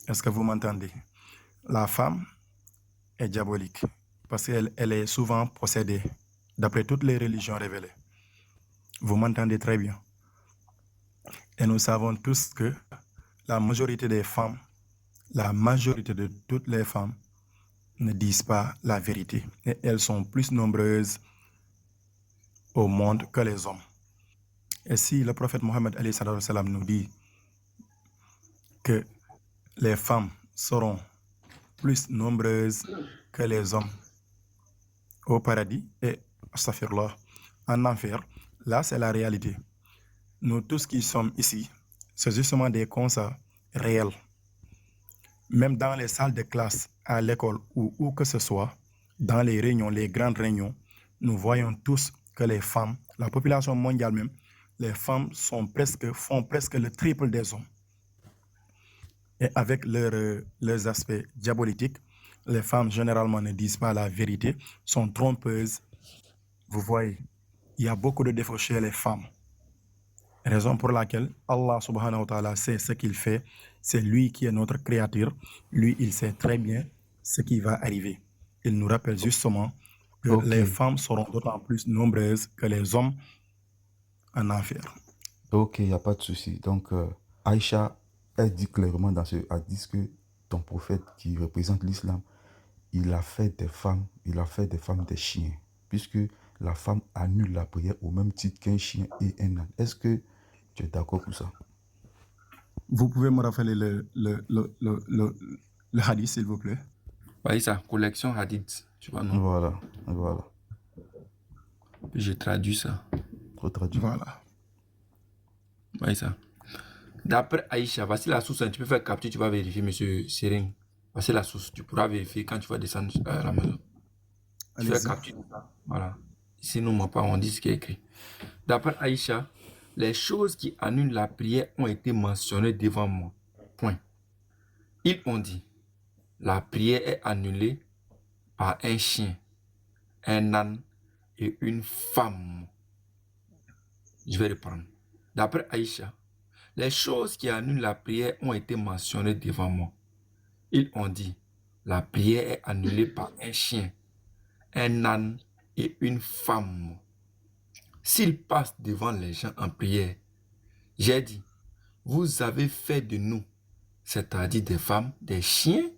Est-ce que vous m'entendez? La femme est diabolique parce qu'elle est souvent possédée d'après toutes les religions révélées. Vous m'entendez très bien. Et nous savons tous que la majorité des femmes, la majorité de toutes les femmes ne disent pas la vérité. Et elles sont plus nombreuses au monde que les hommes. Et si le prophète Mohammed nous dit que les femmes seront plus nombreuses que les hommes au paradis et, astaghfirullah, en enfer, là c'est la réalité. Nous tous qui sommes ici, c'est justement des constats réels. Même dans les salles de classe, à l'école ou où que ce soit, dans les réunions, les grandes réunions, nous voyons tous que les femmes, la population mondiale même, les femmes font presque le triple des hommes. Et avec leurs aspects diaboliques, les femmes généralement ne disent pas la vérité, sont trompeuses. Vous voyez, il y a beaucoup de défauts chez les femmes. Raison pour laquelle Allah subhanahu wa ta'ala sait ce qu'il fait. C'est lui qui est notre créateur. Lui, il sait très bien ce qui va arriver. Il nous rappelle justement que les femmes seront d'autant plus nombreuses que les hommes en enfer. Ok, il n'y a pas de souci. Donc, Aïcha, elle dit clairement dans ce hadith que ton prophète qui représente l'islam, il a fait des femmes des chiens, puisque la femme annule la prière au même titre qu'un chien et un âne. Est-ce que tu es d'accord pour ça? Vous pouvez me rappeler le hadith, s'il vous plaît? Oui, ça, collection hadith, tu vois, non? Voilà. Puis je traduis ça. Retraduit. Voilà. Oui, ça. D'après Aïcha, voici la source. Tu peux faire capture, tu vas vérifier, monsieur Sering. Voici la source. Tu pourras vérifier quand tu vas descendre à la maison. Tu fais capture. Voilà. Ici, nous ne pas, on dit ce qui est écrit. D'après Aïcha, les choses qui annulent la prière ont été mentionnées devant moi. Point. Ils ont dit, la prière est annulée par un chien, un âne et une femme. Je vais reprendre. D'après Aïcha, les choses qui annulent la prière ont été mentionnées devant moi. Ils ont dit, la prière est annulée par un chien, un âne et une femme. S'ils passent devant les gens en prière, j'ai dit, vous avez fait de nous, c'est-à-dire des femmes, des chiens.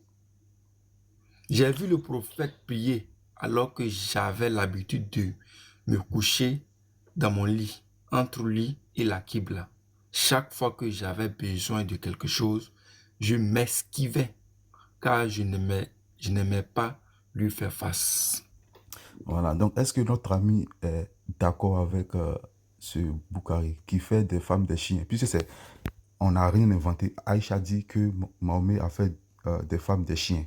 J'ai vu le prophète prier alors que j'avais l'habitude de me coucher dans mon lit, entre le lit et la Qibla. Chaque fois que j'avais besoin de quelque chose, je m'esquivais car je n'aimais pas lui faire face. Voilà, donc est-ce que notre ami est d'accord avec ce Boukhari qui fait des femmes des chiens? Puisque on n'a rien inventé. Aïcha dit que Mahomet a fait des femmes des chiens.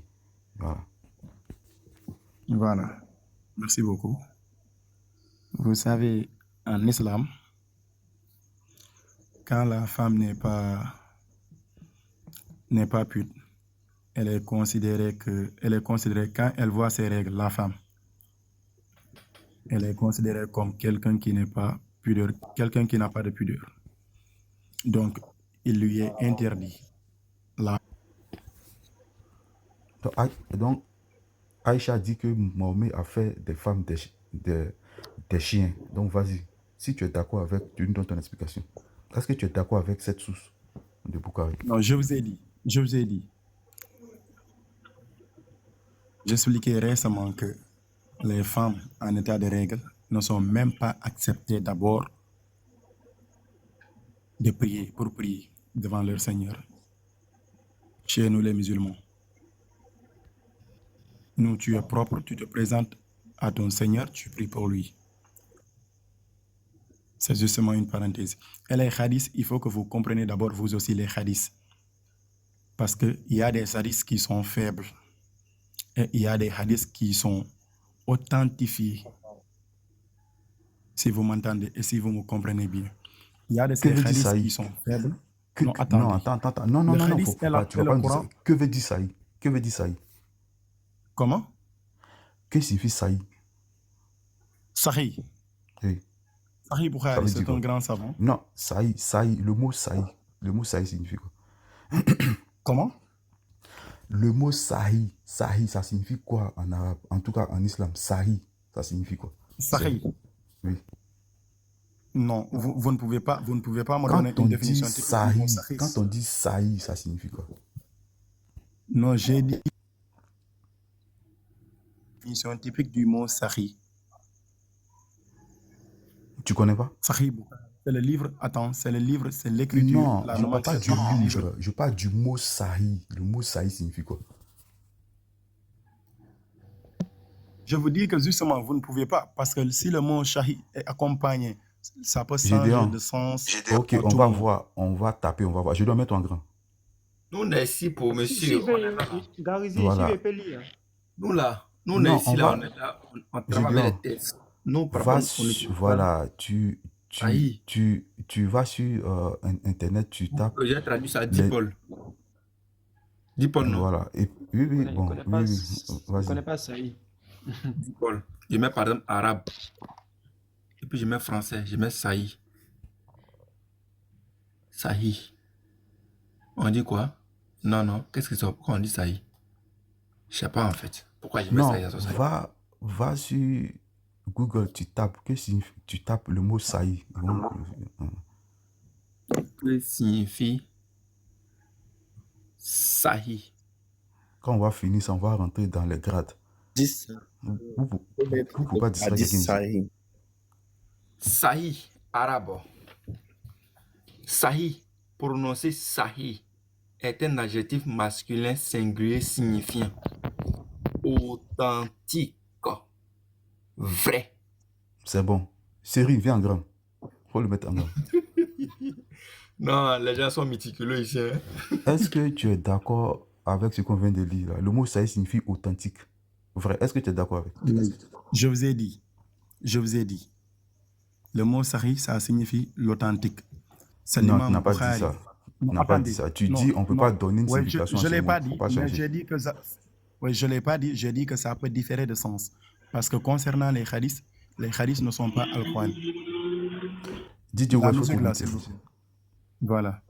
Voilà. Voilà. Merci beaucoup. Vous savez, en islam, quand la femme n'est pas pute, elle est considérée quand elle voit ses règles, la femme, elle est considérée comme quelqu'un qui n'est pas pudeur, quelqu'un qui n'a pas de pudeur. Donc, il lui est interdit. Donc, Aïcha dit que Mahomet a fait des femmes des chiens. Donc, vas-y. Si tu es d'accord avec, tu nous donnes ton explication. Est-ce que tu es d'accord avec cette source de Boukhari? Non, je vous ai dit. J'expliquais récemment que les femmes en état de règle ne sont même pas acceptées d'abord pour prier devant leur Seigneur. Chez nous les musulmans. Nous, tu es propre, tu te présentes à ton Seigneur, tu pries pour lui. C'est justement une parenthèse. Et les hadiths, il faut que vous compreniez d'abord vous aussi les hadiths. Parce qu'il y a des hadiths qui sont faibles. Et il y a des hadiths qui sont authentifiés. Si vous m'entendez et si vous me comprenez bien. Il y a des hadiths qui sont faibles. Non, attends. Non, faut pas, tu vas pas me dire ça. Que veut dire Saïd? Que veut dire Saïd? Comment? Que signifie Saïd? Sahih. Oui. Sahih Bukhari, c'est un grand savant. Non, Saïd, le mot Saïd signifie quoi? Comment? Le mot sahi, sahi, ça signifie quoi en arabe? En tout cas, en islam, sahi, ça signifie quoi? Sahih. Oui. Non, vous ne pouvez pas me donner Quand une on dit définition typique du mot sahi, sahih. quand on dit sahi, ça signifie quoi? Non, j'ai dit définition typique du mot sahih. Tu connais pas? Sahih Bukhari. C'est le livre, attends, c'est le livre, c'est l'écriture, Non, la je parle pas du nomenclature du livre. livre, je parle du mot sahi. Le mot sahi signifie quoi? Je vous dis que justement, vous ne pouvez pas, parce que si le mot shahid est accompagné, ça peut changer Gédéon. de sens. Ok, à on tout va moment. voir, on va taper, on va voir. Je dois mettre en grand. Nous, on est ici pour monsieur. Garizi, Voilà. si je peux lire. Nous, là, nous, on est Non, ici, on là, va- on est là, on travaille avec les textes. Nous, par Va contre, on sur- ne voilà, Sahi. tu vas sur Internet, tu tapes. J'ai traduit ça à Les- Dipol. Dipol, non? Voilà. Et, oui, oui, Je bon, connais oui, pas, oui, je vas-y. connais pas Saï. Dipol. Je mets par exemple arabe. Et puis je mets français, je mets Sahi. Sahi. On dit quoi? Non, non. Qu'est-ce que c'est? Pourquoi on dit Sahi? Je sais pas en fait. Pourquoi je mets Non, Sahi à son Sahi? va sur Google, tu tapes le mot sahi. Que signifie Sahi? Quand on va finir ça, on va rentrer dans les grades. Vous pouvez pas distraire quelqu'un ici. Sahi, arabe. Sahi, prononcé Sahi, est un adjectif masculin singulier signifiant authentique, vrai. C'est bon. Série, viens en grand. Faut le mettre en grand. Non, les gens sont méticuleux ici. Hein? Est-ce que tu es d'accord avec ce qu'on vient de lire là? Le mot sahi signifie authentique. Vrai. Est-ce que tu es d'accord avec? Je vous ai dit. Le mot sahih, ça signifie l'authentique. C'est Non, l'imam tu n'as pas dit Bukhari. ça. Non, Tu n'as pas attendez. dit ça. Tu Non, dis on ne peut non. pas donner une Ouais, signification je à ne ce l'ai mot. pas Faut dit, pas mais changer. j'ai dit que ça. Oui, je ne l'ai pas dit, j'ai dit que ça peut différer de sens. Parce que concernant les hadiths ne sont pas al-Qur'an. Didier La Ouel, faut musique là, t'écouter. s'il vous plaît. Voilà.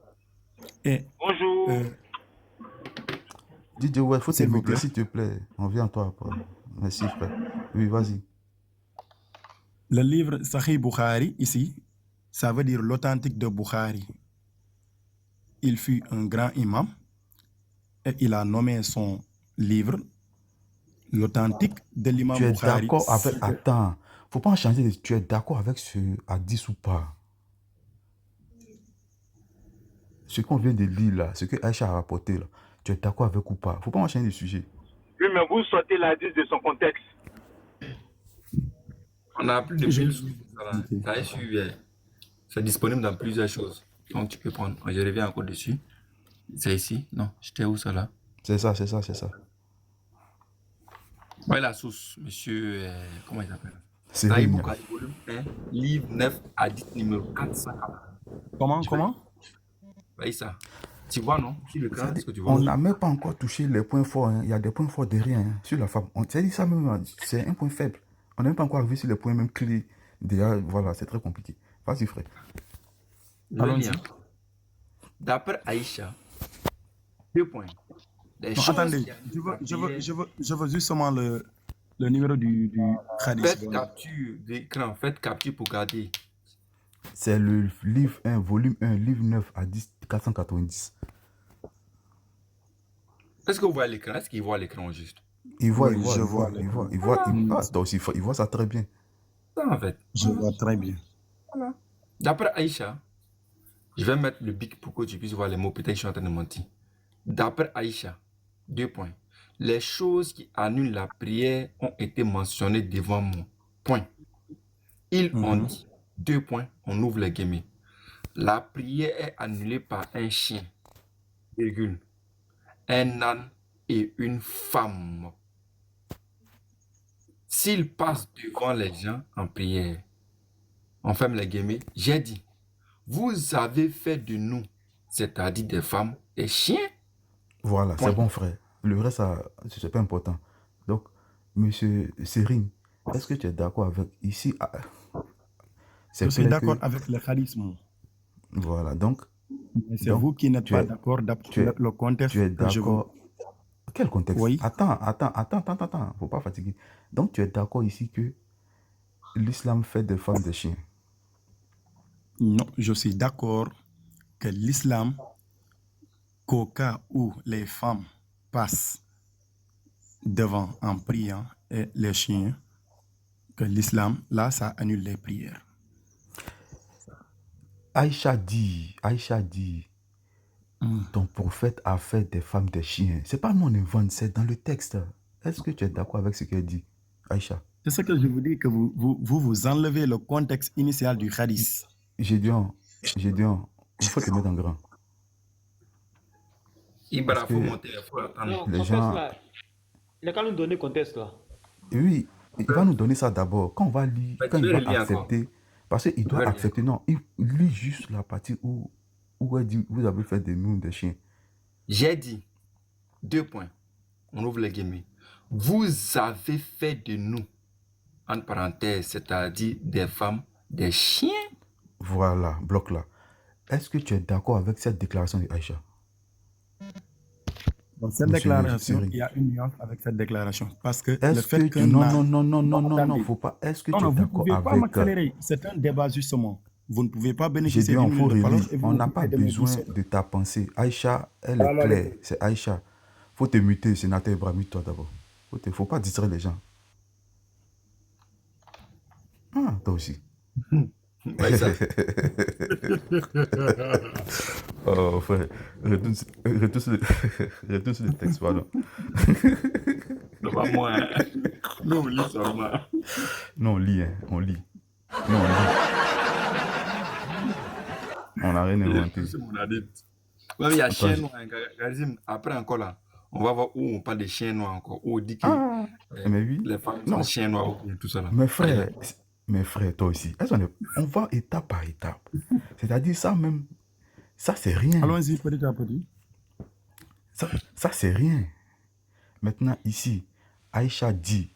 Et Bonjour. Didier Ouel, faut S'il vous t'écouter, plaît. s'il te plaît. On vient à toi après. Merci, frère. Oui, vas-y. le livre Sahih Bukhari, ici, ça veut dire l'authentique de Bukhari. Il fut un grand imam et il a nommé son livre l'authentique de l'imam Tu es Bukhari. d'accord avec... Attends, faut pas en changer. Tu es d'accord avec ce hadith ou pas? Ce qu'on vient de lire là, ce que Aïcha a rapporté là, tu es d'accord avec ou pas? Faut pas en changer de sujet. Oui, mais vous sortez l'hadith de son contexte. On a plus de 1000 sources. Voilà. Ça est sur, c'est disponible dans plusieurs choses. Donc tu peux prendre. Je reviens encore dessus. C'est ici? Non, j'étais où ça là? C'est ça. Ouais, la source, monsieur. Comment il s'appelle? C'est Sahih rien. Bukhari, volume 1, livre 9, hadith numéro 440. Comment Voyez ça? Tu vois, non? Sur le crâne, est-ce que tu vois? On n'a même pas encore touché les points forts. Hein. Il y a des points forts derrière hein, sur la femme. On t'a dit ça même, c'est un point faible. On n'a même pas encore arrivé sur les points même clés. Déjà, voilà, c'est très compliqué. Vas-y, frère. Allons-y. D'après Aïcha, 2 points. Les Non, choses attendez, qui a- je veux justement le numéro du hadith. Faites capture d'écran, faites capture pour garder. C'est le livre 1, volume 1, livre 9 à 10, 490. Est-ce que vous voyez l'écran? Est-ce qu'il voit l'écran juste? Il voit, Oui, il voit, je il vois voit, l'écran. il voit, il voit. Toi aussi, il voit ça très bien. Ça, en fait. Je vois très bien. D'après Aïcha, je vais mettre le bic pour que tu puisses voir les mots. Peut-être que je suis en train de mentir. D'après Aïcha, 2 points. Les choses qui annulent la prière ont été mentionnées devant moi. Point. Ils ont dit, 2 points, on ouvre les guillemets. La prière est annulée par un chien, virgule, un âne et une femme. S'ils passent devant les gens en prière, on ferme les guillemets, j'ai dit, vous avez fait de nous, c'est-à-dire des femmes, des chiens. Voilà, Point. c'est bon, frère. Le reste, ça, c'est pas important. Donc, monsieur Serine, est-ce que tu es d'accord avec ici c'est Je suis clair d'accord que- avec le hadith. Voilà, donc, Mais c'est Donc, vous qui n'êtes tu pas es- d'accord tu es- d'après le contexte tu es que je vous... d'accord Quel contexte? Oui. Attends. Faut pas fatiguer. Donc, tu es d'accord ici que l'islam fait des femmes des chiens? Non, je suis d'accord que l'islam, qu'au cas où les femmes passent devant en priant et les chiens, que l'islam, là, ça annule les prières. Aïcha dit, ton prophète a fait des femmes des chiens. C'est pas nous on invente, c'est dans le texte. Est-ce que tu es d'accord avec ce qu'elle dit, Aïcha? C'est ce que je vous dis, que vous enlevez le contexte initial du hadith. Gédéon, il faut te mettre en grand. Ibra, Parce faut que monter, faut attendre. Non, les contexte gens... là. Il a qu'à nous donner contexte là. Oui, il va nous donner ça d'abord. Quand on va lire, Mais quand tu il veux va le lire encore. accepter, parce qu'il Tu veux doit le lire accepter, non, il lit juste la partie où elle dit, vous avez fait de nous des chiens. J'ai dit, 2 points. On ouvre les guillemets. Vous avez fait de nous, entre parenthèses, c'est-à-dire des femmes, des chiens. Voilà, bloc là. Est-ce que tu es d'accord avec cette déclaration de Aïcha? Dans cette Monsieur déclaration, Seri. il y a une nuance avec cette déclaration. Parce que le Est-ce fait que que... non, attendez. faut pas. Est-ce que Non, tu es non, vous ne d'accord pouvez pas avec m'accélérer. C'est un débat justement. Vous ne pouvez pas J'ai bénéficier dit, d'une on faut minute de parole relire. et vous On n'a pas occupez de mes besoin boussoles. de ta pensée. Aïcha, elle est claire. C'est Aïcha. Faut te muter, sénateur Ibrahim, toi d'abord. Faut pas distraire les gens. Ah, toi aussi. Ouais, ça. Oh, frère. Retourne sur le texte, pardon. C'est pas moi. Hein. Nous, on lit seulement. Non, on lit, hein. On lit. Non, on lit. On n'a rien inventé. C'est mon adepte. Ouais, il y a Attends, chien noir. Karim, après encore là, on va voir où on parle des chiens noirs encore. Où on dit que Ah, mais oui. les femmes Non. sont chiens noirs ou bien tout ça là. Mes frères, toi aussi. On va étape par étape. C'est-à-dire ça même, ça c'est rien. Allons-y petit à petit. Ça c'est rien. Maintenant ici, Aïcha dit,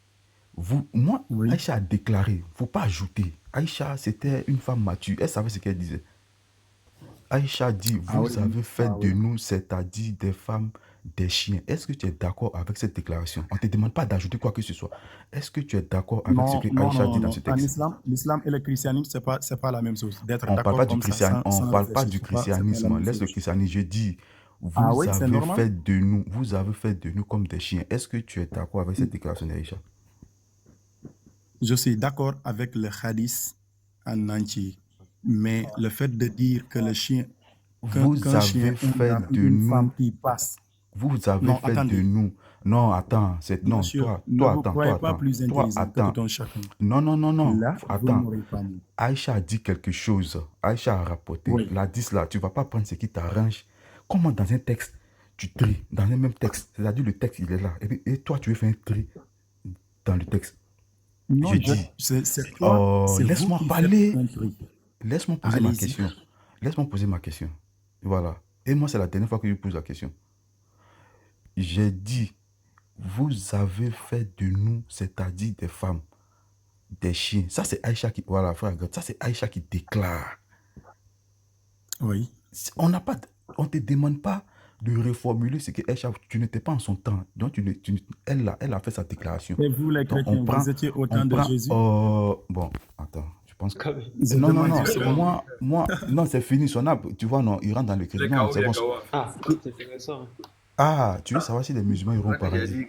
Oui. Aïcha a déclaré, faut pas ajouter. Aïcha c'était une femme mature, elle savait ce qu'elle disait. Aïcha dit, vous avez fait de nous, c'est-à-dire des femmes, des chiens. Est-ce que tu es d'accord avec cette déclaration? On ne te demande pas d'ajouter quoi que ce soit. Est-ce que tu es d'accord avec ce que Aïcha dit dans ce texte? L'islam et le christianisme, c'est pas la même chose. On ne parle pas du christianisme. On parle pas du christianisme. Laisse le christianisme. Je dis, vous avez fait de nous comme des chiens. Est-ce que tu es d'accord avec cette déclaration d'Aïcha? Je suis d'accord avec le hadith en entier. Mais le fait de dire que le chien, vous avez fait de nous, femme qui passe. Vous avez fait de nous. Non, attends, non, Monsieur, toi, attends. Chacun. Non. Là, attends. Aïcha a dit quelque chose. Aïcha a rapporté. Oui. La 10 là, tu ne vas pas prendre ce qui t'arrange. Comment dans un texte, tu tries dans un même texte? C'est-à-dire le texte, il est là. Et toi, tu veux faire un tri dans le texte. Non, je dis, laisse-moi parler. Laisse-moi poser ma question. Laisse-moi poser ma question. Voilà. Et moi, c'est la dernière fois que je pose la question. J'ai dit, vous avez fait de nous, c'est-à-dire des femmes, des chiens. Ça, c'est Aïcha qui... Voilà, frère, ça, c'est Aïcha qui déclare. Oui. On ne te demande pas de reformuler ce que Aïcha... Tu n'étais pas en son temps. Donc, elle a fait sa déclaration. Et vous, les chrétiens, vous étiez au temps de Jésus? Bon, attends. Je pense que... Non. Non, c'est fini. Son âme, tu vois, non, il rentre dans le Christ. Non, c'est bon. Ah, c'est fini ça. Ah, tu veux savoir si les musulmans iront au paradis?